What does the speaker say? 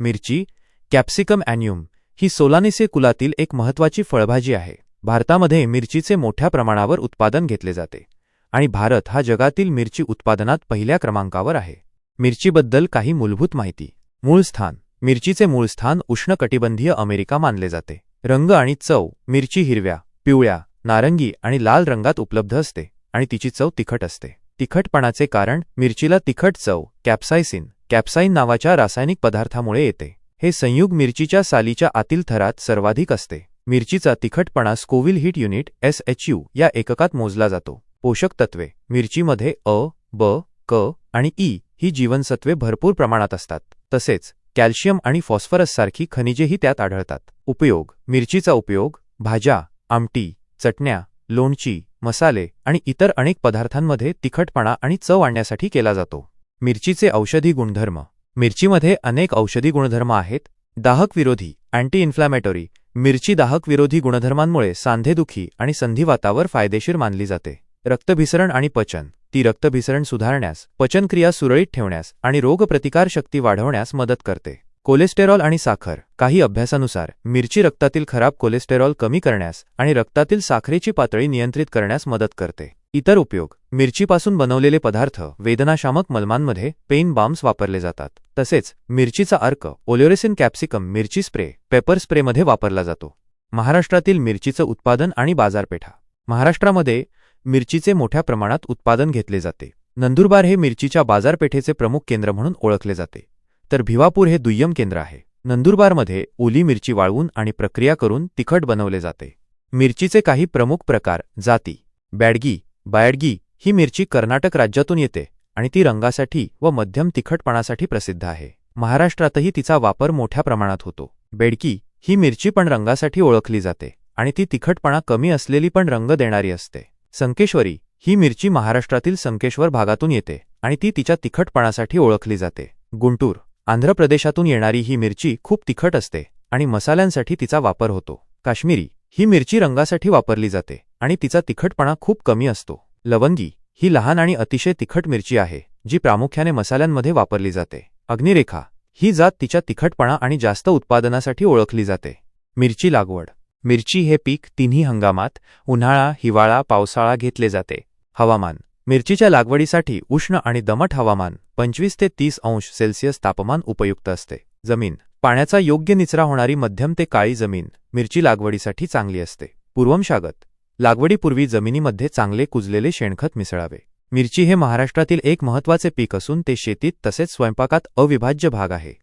मिरची, कॅप्सिकम ॲन्युम ही सोलानेसी कुलातील एक महत्त्वाची फळभाजी आहे. भारतामध्ये मिरचीचे मोठ्या प्रमाणावर उत्पादन घेतले जाते आणि भारत हा जगातील मिरची उत्पादनात पहिल्या क्रमांकावर आहे. मिरचीबद्दल काही मूलभूत माहिती. मूळ स्थान. मिरचीचे मूळ स्थान उष्णकटिबंधीय अमेरिका मानले जाते. रंग आणि चव. मिरची हिरव्या, पिवळ्या, नारंगी आणि लाल रंगात उपलब्ध असते आणि तिची चव तिखट असते. तिखटपणाचे कारण. मिरचीला तिखट चव कॅप्साईन नावाच्या रासायनिक पदार्थामुळे येते. हे संयुग मिरचीच्या सालीच्या आतील थरात सर्वाधिक असते. मिरचीचा तिखटपणा स्कोविल हीट युनिट SHU या एककात मोजला जातो. पोषक तत्वे. मिरचीमध्ये अ, ब, क आणि ई ही जीवनसत्वे भरपूर प्रमाणात असतात. तसेच कॅल्शियम आणि फॉस्फरससारखी खनिजेही त्यात आढळतात. उपयोग. मिरचीचा उपयोग भाज्या, आमटी, चटण्या, लोणची, मसाले आणि इतर अनेक पदार्थांमध्ये तिखटपणा आणि चव आणण्यासाठी केला जातो. मिरचीचे औषधी गुणधर्म. मिरचीमध्ये अनेक औषधी गुणधर्म आहेत. दाहक विरोधी अँटी इन्फ्लॅमेटरी. मिरची दाहक विरोधी गुणधर्मांमुळे सांधेदुखी आणि संधिवातावर फायदेशीर मानली जाते. रक्तभिसरण आणि पचन. ती रक्तभिसरण सुधारण्यास, पचनक्रिया सुरळीत ठेवण्यास आणि रोगप्रतिकारशक्ती वाढवण्यास मदत करते. कोलेस्टेरॉल आणि साखर. काही अभ्यासानुसार मिरची रक्तातील खराब कोलेस्टेरॉल कमी करण्यास आणि रक्तातील साखरेची पातळी नियंत्रित करण्यास मदत करते. इतर उपयोग. मिरचीपासून बनवलेले पदार्थ वेदनाशामक मलमांमध्ये पेन बाम्स वापरले जातात. तसेच मिरचीचा अर्क ओलेओरेसिन कॅप्सिकम मिरची स्प्रे, पेपर स्प्रेमध्ये वापरला जातो. महाराष्ट्रातील मिरचीचं उत्पादन आणि बाजारपेठा. महाराष्ट्रामध्ये मिरचीचे मोठ्या प्रमाणात उत्पादन घेतले जाते. नंदुरबार हे मिरचीच्या बाजारपेठेचे प्रमुख केंद्र म्हणून ओळखले जाते, तर भिवापूर हे दुय्यम केंद्र आहे. नंदुरबारमध्ये ओली मिरची वाळवून आणि प्रक्रिया करून तिखट बनवले जाते. मिरचीचे काही प्रमुख प्रकार. जाती. बायडगी ही मिरची कर्नाटक राज्यातून येते आणि ती रंगासाठी व मध्यम तिखटपणासाठी प्रसिद्ध आहे. महाराष्ट्रातही तिचा वापर मोठ्या प्रमाणात होतो. बेडकी ही मिरची पण रंगासाठी ओळखली जाते आणि ती तिखटपणा कमी असलेली पण रंग देणारी असते. संकेश्वरी ही मिरची महाराष्ट्रातील संकेश्वर भागातून येते आणि ती तिच्या तिखटपणासाठी ओळखली जाते. गुंटूर, आंध्र प्रदेशातून येणारी ही मिरची खूप तिखट असते आणि मसाल्यांसाठी तिचा वापर होतो. काश्मीरी ही मिरची रंगासाठी वापरली जाते आणि तिचा तिखटपणा खूप कमी असतो. लवंगी ही लहान आणि अतिशय तिखट मिरची आहे जी प्रामुख्याने मसाल्यांमध्ये वापरली जाते. अग्निरेखा ही जात तिच्या तिखटपणा आणि जास्त उत्पादनासाठी ओळखली जाते. मिरची लागवड. मिरची हे पीक तिन्ही हंगामात उन्हाळा, हिवाळा, पावसाळा घेतले जाते. हवामान. मिरचीच्या लागवडीसाठी उष्ण आणि दमट हवामान 25 ते 30 अंश सेल्सिअस तापमान उपयुक्त असते. जमीन. पाण्याचा योग्य निचरा होणारी मध्यम ते काळी जमीन मिरची लागवडीसाठी चांगली असते. पूर्वमशागत. लागवडीपूर्वी जमिनीमध्ये चांगले कुजलेले शेणखत मिसळावे. मिरची हे महाराष्ट्रातील एक महत्त्वाचे पीक असून ते शेतीत तसेच स्वयंपाकात अविभाज्य भाग आहे.